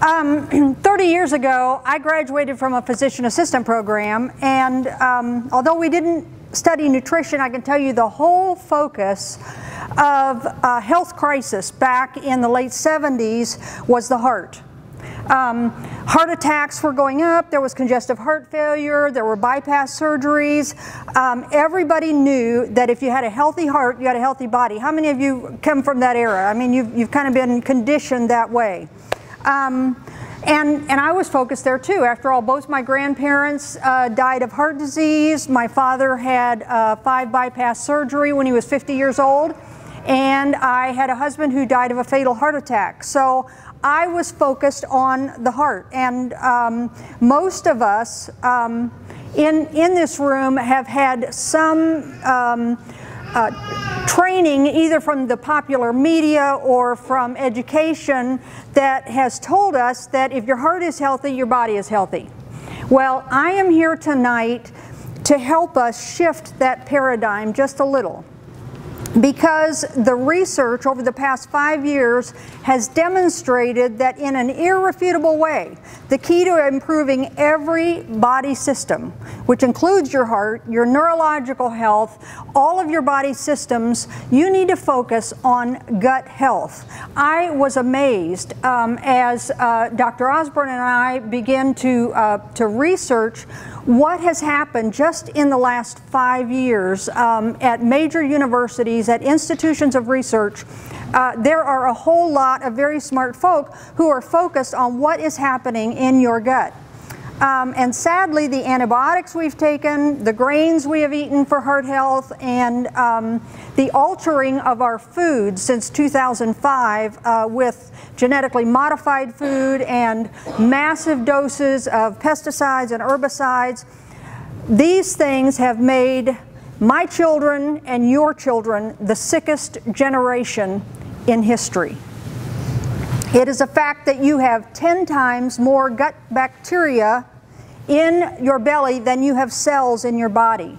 30 years ago, I graduated from a physician assistant program, and although we didn't study nutrition, I can tell you the whole focus of health crisis back in the late 70s was the heart. Heart attacks were going up, there was congestive heart failure, there were bypass surgeries. Everybody knew that if you had a healthy heart, you had a healthy body. How many of you come from that era? I mean, you've kind of been conditioned that way. And I was focused there too. After all, both my grandparents died of heart disease. My father had 5 bypass surgery when he was 50 years old. And I had a husband who died of a fatal heart attack. So I was focused on the heart. And most of us in this room have had some training either from the popular media or from education that has told us that if your heart is healthy, your body is healthy. Well, I am here tonight to help us shift that paradigm just a little, because the research over the past 5 years has demonstrated that in an irrefutable way, the key to improving every body system, which includes your heart, your neurological health, all of your body systems, you need to focus on gut health. I was amazed as Dr. Osborne and I began to research what has happened just in the last 5 years at major universities, at institutions of research. There are a whole lot of very smart folk who are focused on what is happening in your gut. And sadly, the antibiotics we've taken, the grains we have eaten for heart health, and the altering of our food since 2005 with genetically modified food and massive doses of pesticides and herbicides, these things have made my children and your children the sickest generation in history. It is a fact that you have 10 times more gut bacteria in your belly than you have cells in your body.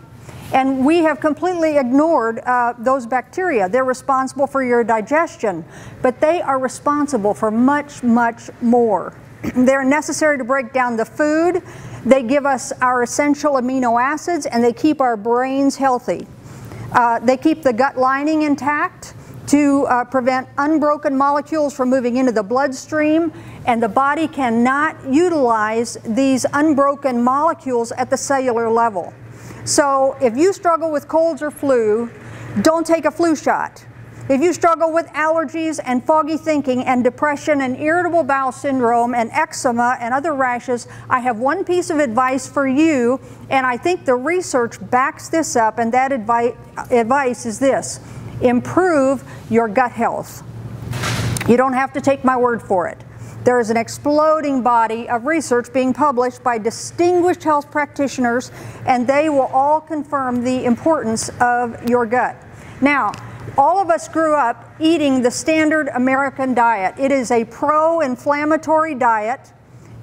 And we have completely ignored those bacteria. They're responsible for your digestion, but they are responsible for much, much more. They're necessary to break down the food. They give us our essential amino acids, and they keep our brains healthy. They keep the gut lining intact to prevent unbroken molecules from moving into the bloodstream, and the body cannot utilize these unbroken molecules at the cellular level. So if you struggle with colds or flu, don't take a flu shot. If you struggle with allergies and foggy thinking and depression and irritable bowel syndrome and eczema and other rashes, I have one piece of advice for you, and I think the research backs this up, and that advice is this: improve your gut health. You don't have to take my word for it. There is an exploding body of research being published by distinguished health practitioners, and they will all confirm the importance of your gut. Now, all of us grew up eating the standard American diet. It is a pro-inflammatory diet.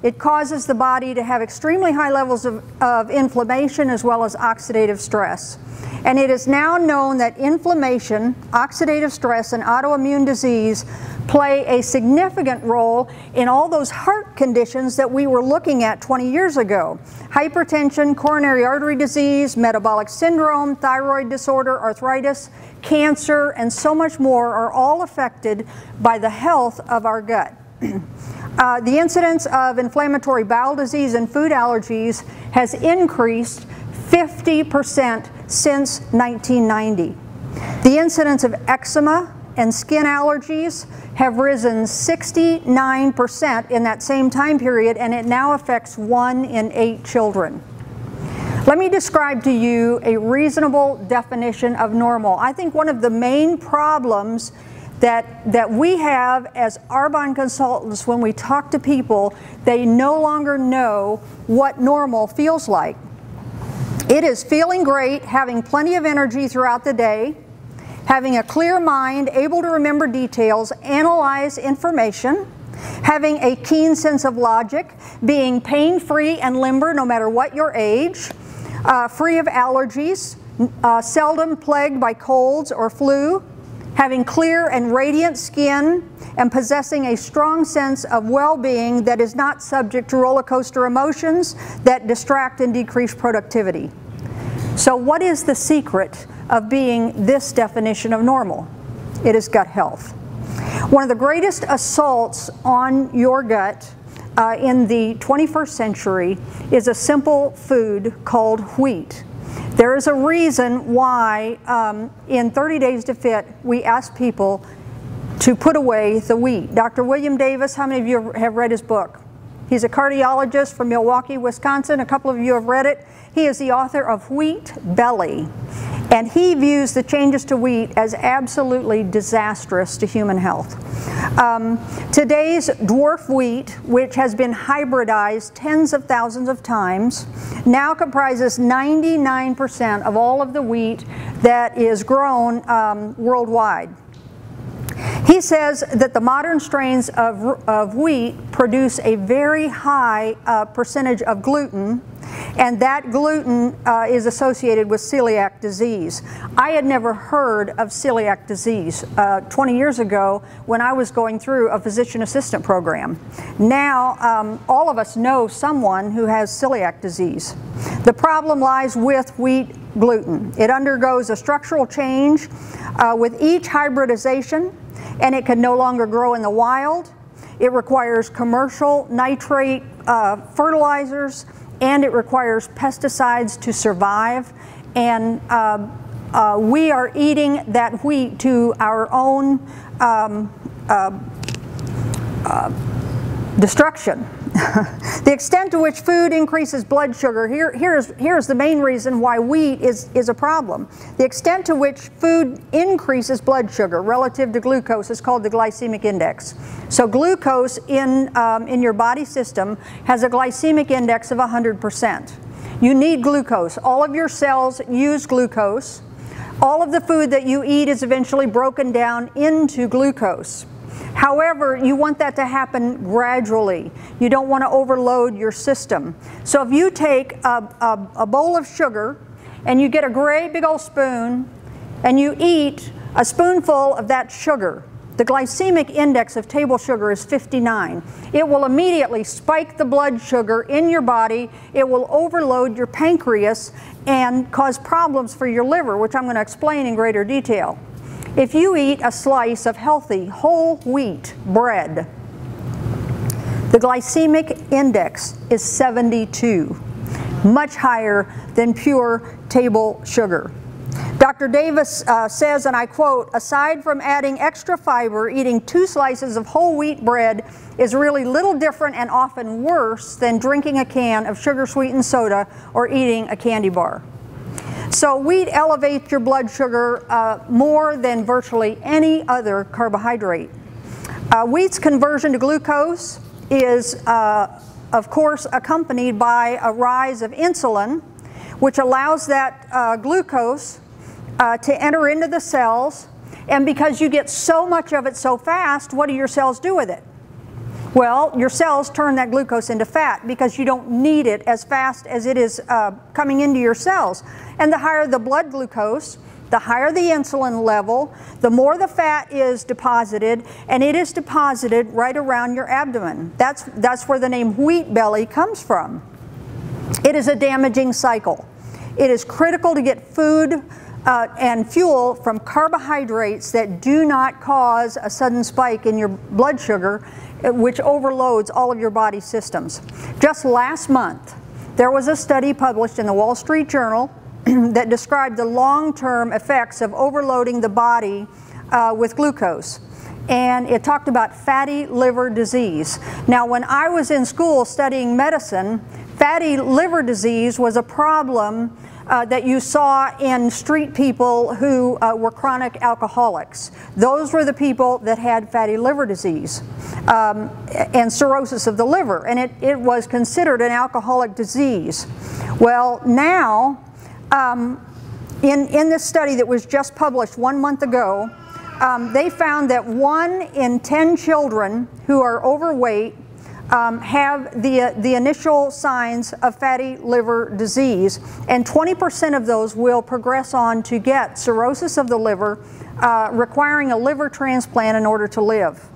It causes the body to have extremely high levels of inflammation as well as oxidative stress. And it is now known that inflammation, oxidative stress, and autoimmune disease play a significant role in all those heart conditions that we were looking at 20 years ago. Hypertension, coronary artery disease, metabolic syndrome, thyroid disorder, arthritis, cancer, and so much more are all affected by the health of our gut. The incidence of inflammatory bowel disease and food allergies has increased 50% since 1990. The incidence of eczema and skin allergies have risen 69% in that same time period, and it now affects 1 in 8 children. Let me describe to you a reasonable definition of normal. I think one of the main problems that we have as Arbonne consultants, when we talk to people, they no longer know what normal feels like. It is feeling great, having plenty of energy throughout the day, having a clear mind, able to remember details, analyze information, having a keen sense of logic, being pain-free and limber no matter what your age, free of allergies, seldom plagued by colds or flu, having clear and radiant skin, and possessing a strong sense of well-being that is not subject to roller coaster emotions that distract and decrease productivity. So what is the secret of being this definition of normal? It is gut health. One of the greatest assaults on your gut in the 21st century is a simple food called wheat. There is a reason why in 30 Days to Fit we ask people to put away the wheat. Dr. William Davis, how many of you have read his book? He's a cardiologist from Milwaukee, Wisconsin. A couple of you have read it. He is the author of Wheat Belly, and he views the changes to wheat as absolutely disastrous to human health. Today's dwarf wheat, which has been hybridized tens of thousands of times, now comprises 99% of all of the wheat that is grown worldwide. He says that the modern strains of wheat produce a very high percentage of gluten, and that gluten is associated with celiac disease. I had never heard of celiac disease 20 years ago when I was going through a physician assistant program. Now all of us know someone who has celiac disease. The problem lies with wheat gluten. It undergoes a structural change with each hybridization, and it can no longer grow in the wild. It requires commercial nitrate fertilizers, and it requires pesticides to survive. And we are eating that wheat to our own destruction. The extent to which food increases blood sugar, here's the main reason why wheat is a problem. The extent to which food increases blood sugar relative to glucose is called the glycemic index. So glucose in your body system has a glycemic index of 100%. You need glucose. All of your cells use glucose. All of the food that you eat is eventually broken down into glucose. However, you want that to happen gradually. You don't want to overload your system. So if you take a bowl of sugar and you get a great big old spoon and you eat a spoonful of that sugar, the glycemic index of table sugar is 59. It will immediately spike the blood sugar in your body. It will overload your pancreas and cause problems for your liver, which I'm going to explain in greater detail. If you eat a slice of healthy whole wheat bread, the glycemic index is 72, much higher than pure table sugar. Dr. Davis says, and I quote, "Aside from adding extra fiber, eating 2 slices of whole wheat bread is really little different and often worse than drinking a can of sugar-sweetened soda or eating a candy bar." So wheat elevates your blood sugar more than virtually any other carbohydrate. Wheat's conversion to glucose is, of course, accompanied by a rise of insulin, which allows that glucose to enter into the cells. And because you get so much of it so fast, what do your cells do with it? Well, your cells turn that glucose into fat because you don't need it as fast as it is coming into your cells. And the higher the blood glucose, the higher the insulin level, the more the fat is deposited, and it is deposited right around your abdomen. That's where the name wheat belly comes from. It is a damaging cycle. It is critical to get food and fuel from carbohydrates that do not cause a sudden spike in your blood sugar, which overloads all of your body systems. Just last month, there was a study published in the Wall Street Journal that described the long-term effects of overloading the body with glucose. And it talked about fatty liver disease. Now, when I was in school studying medicine, fatty liver disease was a problem that you saw in street people who were chronic alcoholics. Those were the people that had fatty liver disease and cirrhosis of the liver, and it was considered an alcoholic disease. Well, now, in this study that was just published 1 month ago, they found that 1 in 10 children who are overweight have the initial signs of fatty liver disease, and 20% of those will progress on to get cirrhosis of the liver, requiring a liver transplant in order to live.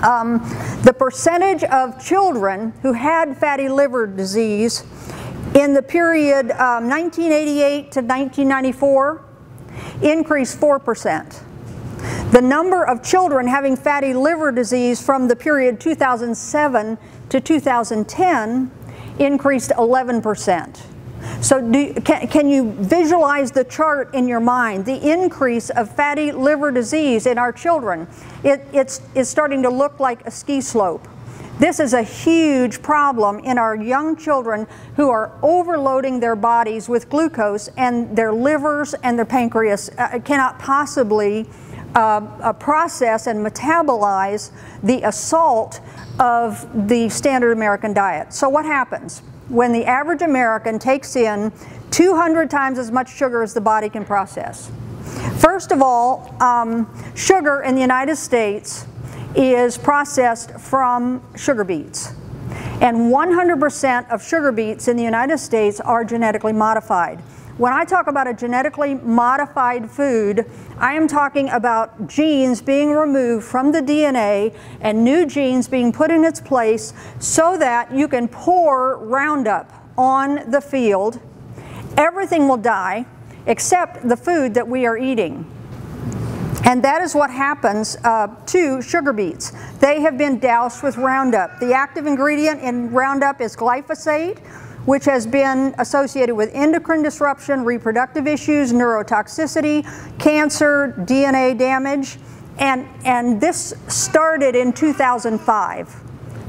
The percentage of children who had fatty liver disease in the period 1988 to 1994 increased 4%. The number of children having fatty liver disease from the period 2007 to 2010 increased 11%. So can you visualize the chart in your mind? The increase of fatty liver disease in our children, it's starting to look like a ski slope. This is a huge problem in our young children who are overloading their bodies with glucose, and their livers and their pancreas cannot possibly process and metabolize the assault of the standard American diet. So what happens when the average American takes in 200 times as much sugar as the body can process? First of all, sugar in the United States is processed from sugar beets. And 100% of sugar beets in the United States are genetically modified. When I talk about a genetically modified food, I am talking about genes being removed from the DNA and new genes being put in its place so that you can pour Roundup on the field. Everything will die except the food that we are eating. And that is what happens to sugar beets. They have been doused with Roundup. The active ingredient in Roundup is glyphosate, which has been associated with endocrine disruption, reproductive issues, neurotoxicity, cancer, DNA damage, and this started in 2005.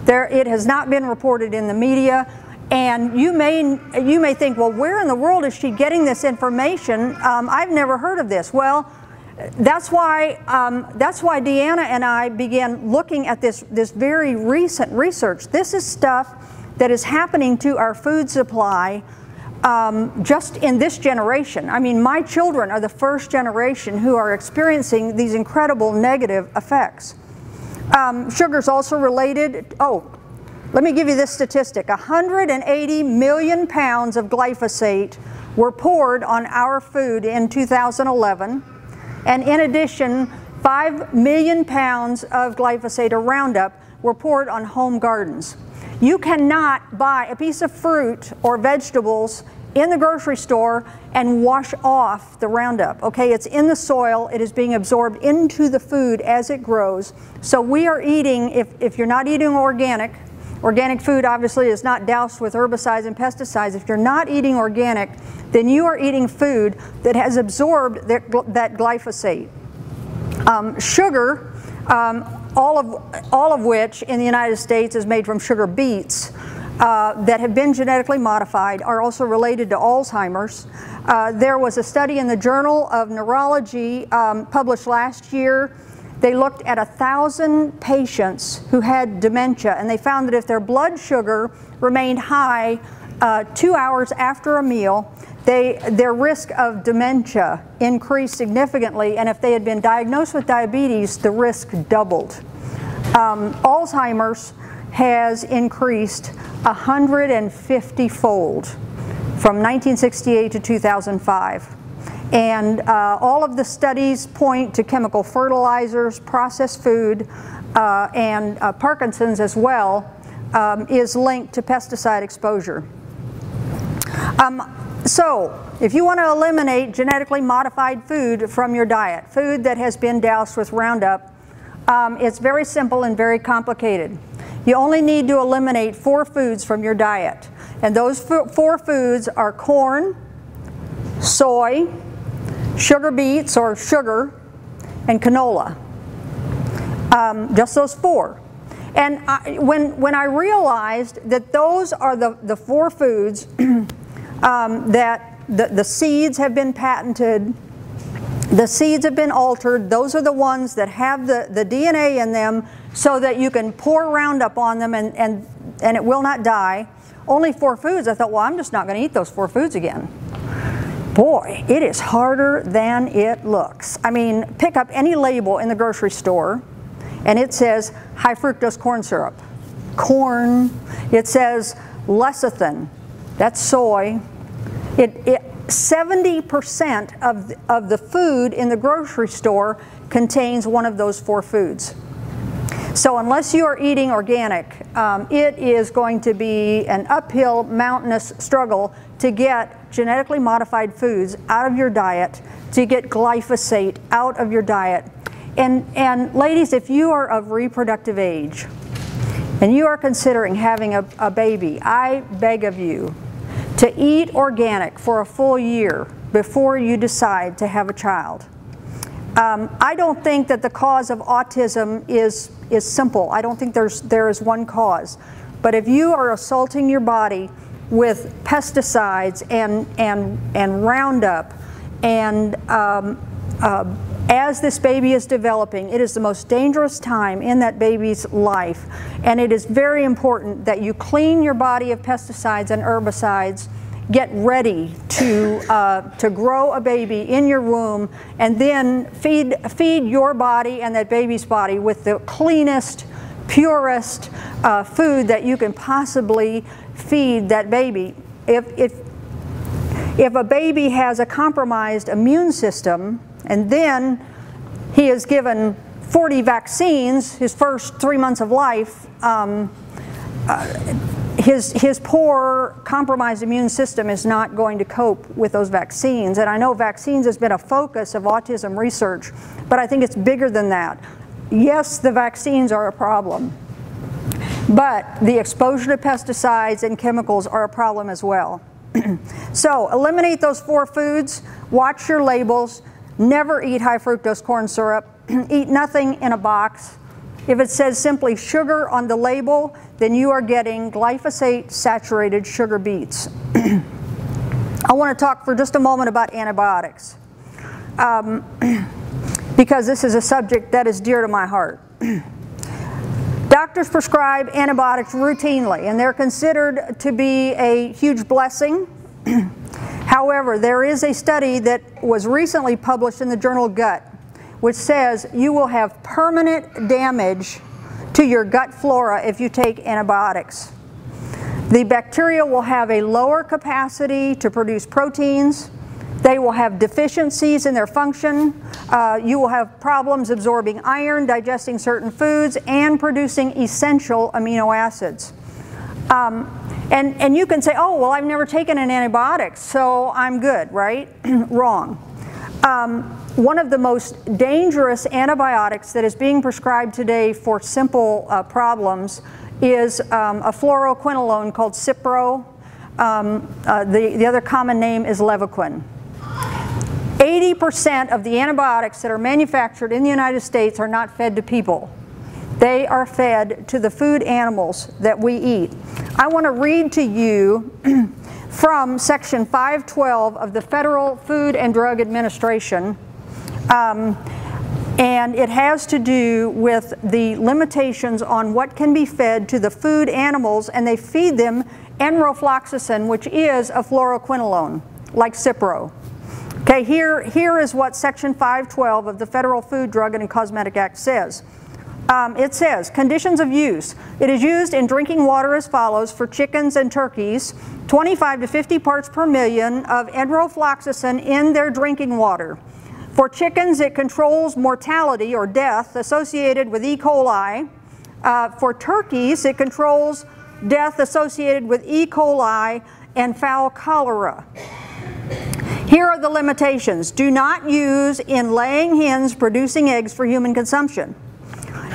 It has not been reported in the media, and you may think, well, where in the world is she getting this information? I've never heard of this. Well, that's why Deanna and I began looking at this very recent research. This is stuff that is happening to our food supply just in this generation. I mean, my children are the first generation who are experiencing these incredible negative effects. Sugar's also related, let me give you this statistic. 180 million pounds of glyphosate were poured on our food in 2011. And in addition, 5 million pounds of glyphosate or Roundup were poured on home gardens. You cannot buy a piece of fruit or vegetables in the grocery store and wash off the Roundup, okay? It's in the soil, it is being absorbed into the food as it grows. So we are eating, if you're not eating organic food obviously is not doused with herbicides and pesticides. If you're not eating organic, then you are eating food that has absorbed that glyphosate. Sugar, all of which in the United States is made from sugar beets that have been genetically modified, are also related to Alzheimer's. There was a study in the Journal of Neurology published last year. They looked at 1,000 patients who had dementia, and they found that if their blood sugar remained high 2 hours after a meal, their risk of dementia increased significantly, and if they had been diagnosed with diabetes, the risk doubled. Alzheimer's has increased 150-fold from 1968 to 2005. And all of the studies point to chemical fertilizers, processed food, and Parkinson's as well is linked to pesticide exposure. So, if you want to eliminate genetically modified food from your diet, food that has been doused with Roundup, it's very simple and very complicated. You only need to eliminate 4 foods from your diet. And those 4 foods are corn, soy, sugar beets or sugar, and canola. Just those 4. And when I realized that those are the 4 foods that the seeds have been patented, the seeds have been altered, those are the ones that have the DNA in them so that you can pour Roundup on them and it will not die. Only 4 foods. I thought, well, I'm just not going to eat those 4 foods again. Boy, it is harder than it looks. I mean, pick up any label in the grocery store and it says high fructose corn syrup. Corn. It says lecithin. That's soy. 70% of the food in the grocery store contains one of those 4 foods. So unless you are eating organic, it is going to be an uphill, mountainous struggle to get genetically modified foods out of your diet, to get glyphosate out of your diet. And ladies, if you are of reproductive age and you are considering having a baby, I beg of you to eat organic for a full year before you decide to have a child. I don't think that the cause of autism is simple. I don't think there is one cause. But if you are assaulting your body with pesticides and Roundup, and as this baby is developing, it is the most dangerous time in that baby's life. And it is very important that you clean your body of pesticides and herbicides, get ready to grow a baby in your womb, and then feed your body and that baby's body with the cleanest, purest food that you can possibly feed that baby. If a baby has a compromised immune system and then he is given 40 vaccines his first 3 months of life, his poor, compromised immune system is not going to cope with those vaccines. And I know vaccines has been a focus of autism research, but I think it's bigger than that. Yes, the vaccines are a problem, but the exposure to pesticides and chemicals are a problem as well. So eliminate those 4 foods, watch your labels, never eat high fructose corn syrup, eat nothing in a box. If it says simply sugar on the label, then you are getting glyphosate-saturated sugar beets. I want to talk for just a moment about antibiotics, because this is a subject that is dear to my heart. Doctors prescribe antibiotics routinely, and they're considered to be a huge blessing. However, there is a study that was recently published in the journal Gut, which says you will have permanent damage to your gut flora if you take antibiotics. The bacteria will have a lower capacity to produce proteins. They will have deficiencies in their function. You will have problems absorbing iron, digesting certain foods, and producing essential amino acids. And you can say, oh, well, I've never taken an antibiotic, so I'm good, right? Wrong. One of the most dangerous antibiotics that is being prescribed today for simple problems is a fluoroquinolone called Cipro. The other common name is Levaquin. 80% of the antibiotics that are manufactured in the United States are not fed to people. They are fed to the food animals that we eat. I want to read to you from Section 512 of the Federal Food and Drug Administration. And it has to do with the limitations on what can be fed to the food animals, and they feed them enrofloxacin, which is a fluoroquinolone, like Cipro. Okay, here is what Section 512 of the Federal Food, Drug, and Cosmetic Act says. It says, conditions of use. It is used in drinking water as follows for chickens and turkeys: 25 to 50 parts per million of enrofloxacin in their drinking water. For chickens, it controls mortality or death associated with E. coli. For turkeys, it controls death associated with E. coli and fowl cholera. Here are the limitations. Do not use in laying hens producing eggs for human consumption.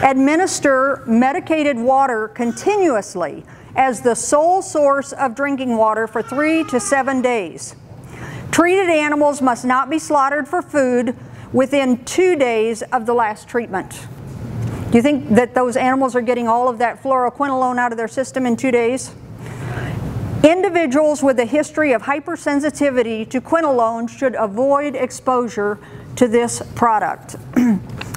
Administer medicated water continuously as the sole source of drinking water for 3 to 7 days. Treated animals must not be slaughtered for food within 2 days of the last treatment. Do you think that those animals are getting all of that fluoroquinolone out of their system in 2 days? Individuals with a history of hypersensitivity to quinolone should avoid exposure to this product.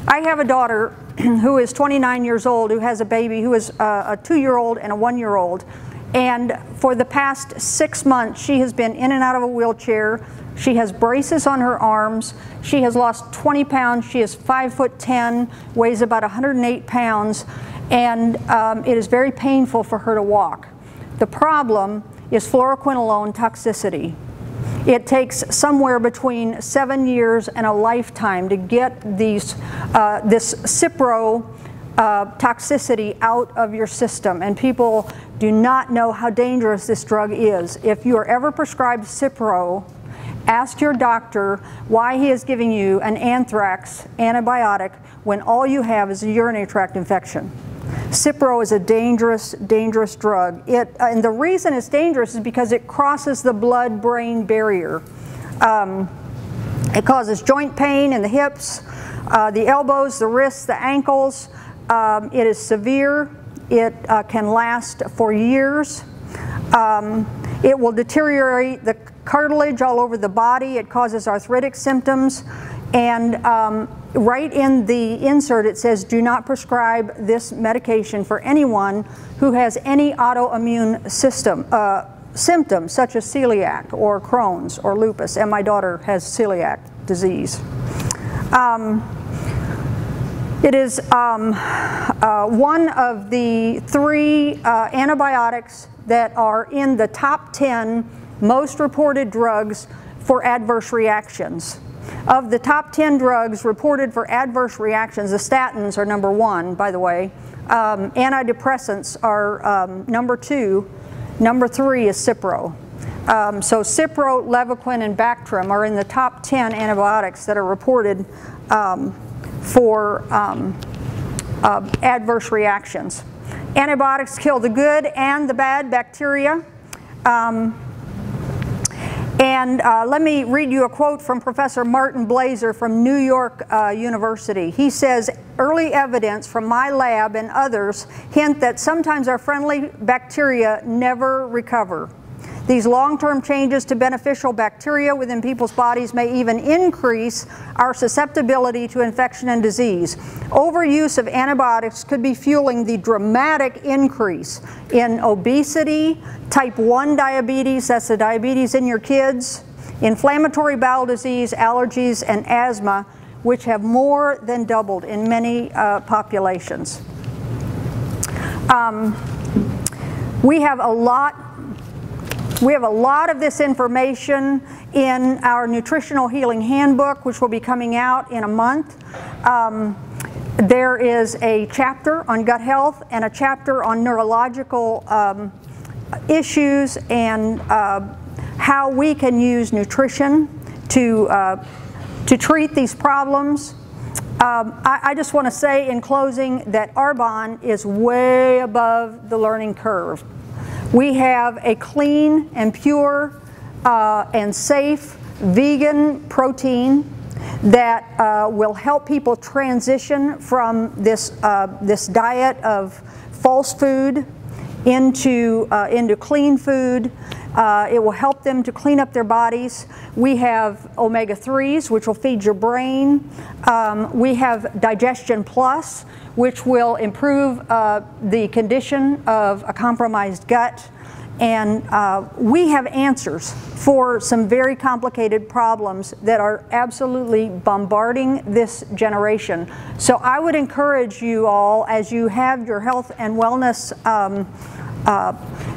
I have a daughter who is 29 years old, who has a baby who is a 2-year-old and a 1-year-old. And for the past 6 months, she has been in and out of a wheelchair. She has braces on her arms. She has lost 20 pounds. She is 5'10", weighs about 108 pounds, and it is very painful for her to walk. The problem is fluoroquinolone toxicity. It takes somewhere between 7 years and a lifetime to get these, this Cipro toxicity out of your system, and people do not know how dangerous this drug is. If you are ever prescribed Cipro, ask your doctor why he is giving you an anthrax antibiotic when all you have is a urinary tract infection. Cipro is a dangerous, dangerous drug. And the reason it's dangerous is because it crosses the blood-brain barrier. It causes joint pain in the hips, the elbows, the wrists, the ankles. It is severe. It can last for years. It will deteriorate the cartilage all over the body. It causes arthritic symptoms. And right in the insert it says, do not prescribe this medication for anyone who has any autoimmune symptoms such as celiac or Crohn's or lupus. And my daughter has celiac disease. It is one of the 3 antibiotics that are in the top 10 most reported drugs for adverse reactions. Of the top 10 drugs reported for adverse reactions, the statins are number 1, by the way. Antidepressants are number 2. Number 3 is Cipro. So Cipro, Levaquin, and Bactrim are in the top 10 antibiotics that are reported for adverse reactions. Antibiotics kill the good and the bad bacteria. Let me read you a quote from Professor Martin Blazer from New York University. He says, early evidence from my lab and others hint that sometimes our friendly bacteria never recover. These long-term changes to beneficial bacteria within people's bodies may even increase our susceptibility to infection and disease. Overuse of antibiotics could be fueling the dramatic increase in obesity, type 1 diabetes, that's the diabetes in your kids, inflammatory bowel disease, allergies, and asthma, which have more than doubled in many populations. We have a lot of this information in our Nutritional Healing Handbook, which will be coming out in a month. There is a chapter on gut health and a chapter on neurological issues and how we can use nutrition to treat these problems. I just want to say in closing that Arbonne is way above the learning curve. We have a clean and pure and safe vegan protein that will help people transition from this diet of false food into clean food. It will help them to clean up their bodies. We have omega-3s, which will feed your brain. We have Digestion Plus, which will improve the condition of a compromised gut. And we have answers for some very complicated problems that are absolutely bombarding this generation. So I would encourage you all, as you have your health and wellness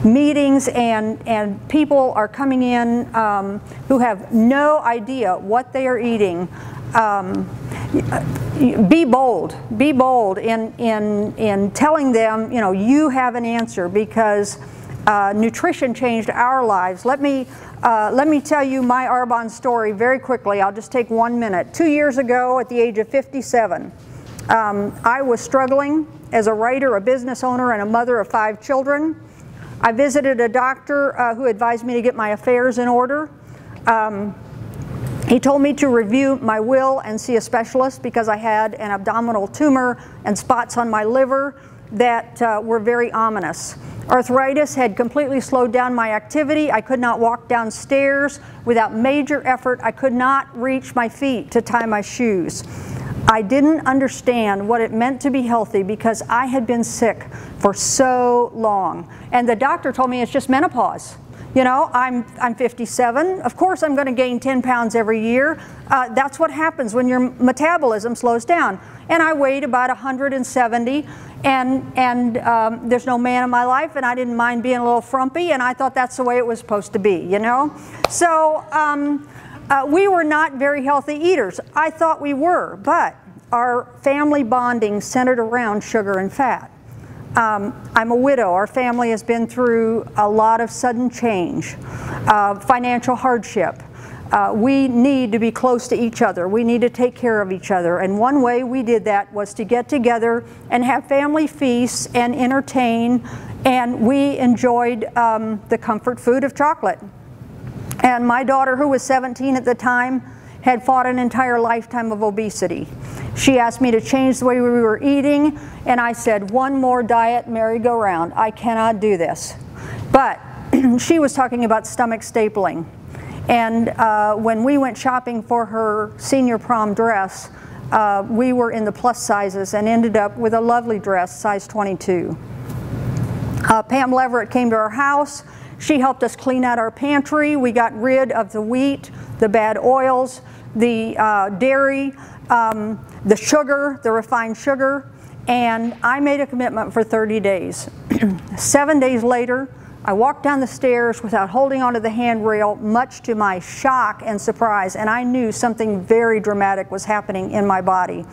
meetings and people are coming in who have no idea what they are eating, be bold in telling them, you know, you have an answer, because nutrition changed our lives. Let me tell you my Arbonne story very quickly. I'll just take 1 minute. 2 years ago, at the age of 57, I was struggling as a writer, a business owner, and a mother of 5 children. I visited a doctor who advised me to get my affairs in order. He told me to review my will and see a specialist because I had an abdominal tumor and spots on my liver that were very ominous. Arthritis had completely slowed down my activity. I could not walk downstairs without major effort. I could not reach my feet to tie my shoes. I didn't understand what it meant to be healthy because I had been sick for so long. And the doctor told me it's just menopause. You know, I'm 57. Of course I'm going to gain 10 pounds every year. That's what happens when your metabolism slows down. And I weighed about 170, and there's no man in my life, and I didn't mind being a little frumpy, and I thought that's the way it was supposed to be, you know? So we were not very healthy eaters. I thought we were, but our family bonding centered around sugar and fat. I'm a widow. Our family has been through a lot of sudden change, financial hardship. We need to be close to each other. We need to take care of each other. And one way we did that was to get together and have family feasts and entertain. And we enjoyed the comfort food of chocolate. And my daughter, who was 17 at the time, had fought an entire lifetime of obesity. She asked me to change the way we were eating, and I said, one more diet merry-go-round. I cannot do this. But she was talking about stomach stapling. And when we went shopping for her senior prom dress, we were in the plus sizes and ended up with a lovely dress, size 22. Pam Leverett came to our house. She helped us clean out our pantry. We got rid of the wheat, the bad oils, the dairy, the sugar, the refined sugar, and I made a commitment for 30 days. 7 days later, I walked down the stairs without holding onto the handrail, much to my shock and surprise, and I knew something very dramatic was happening in my body.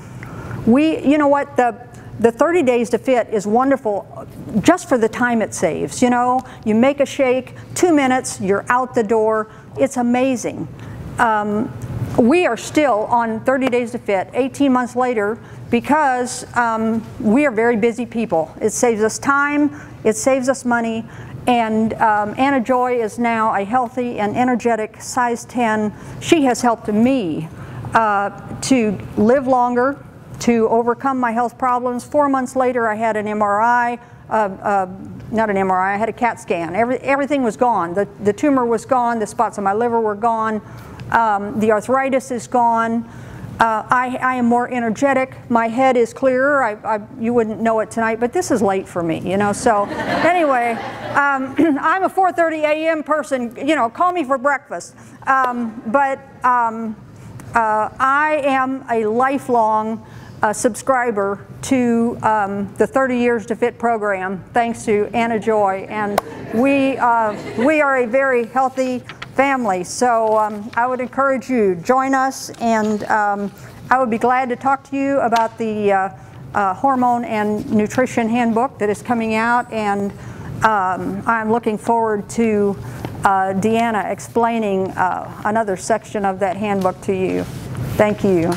You know what, the 30 days to fit is wonderful just for the time it saves. You know, you make a shake, 2 minutes, you're out the door. It's amazing. We are still on 30 days to fit 18 months later because we are very busy people. It saves us time, it saves us money, and Anna Joy is now a healthy and energetic size 10. She has helped me to live longer, to overcome my health problems. 4 months later, I had an MRI, not an MRI, I had a CAT scan. Everything was gone. The tumor was gone, the spots on my liver were gone, the arthritis is gone. I am more energetic. My head is clearer. You wouldn't know it tonight, but this is late for me, you know. So anyway, I'm a 4:30 a.m. person. You know, call me for breakfast. I am a lifelong subscriber to the 30 Years to Fit program, thanks to Anna Joy, and we are a very healthy family. So I would encourage you, join us, and I would be glad to talk to you about the hormone and nutrition handbook that is coming out, and I'm looking forward to Deanna explaining another section of that handbook to you. Thank you.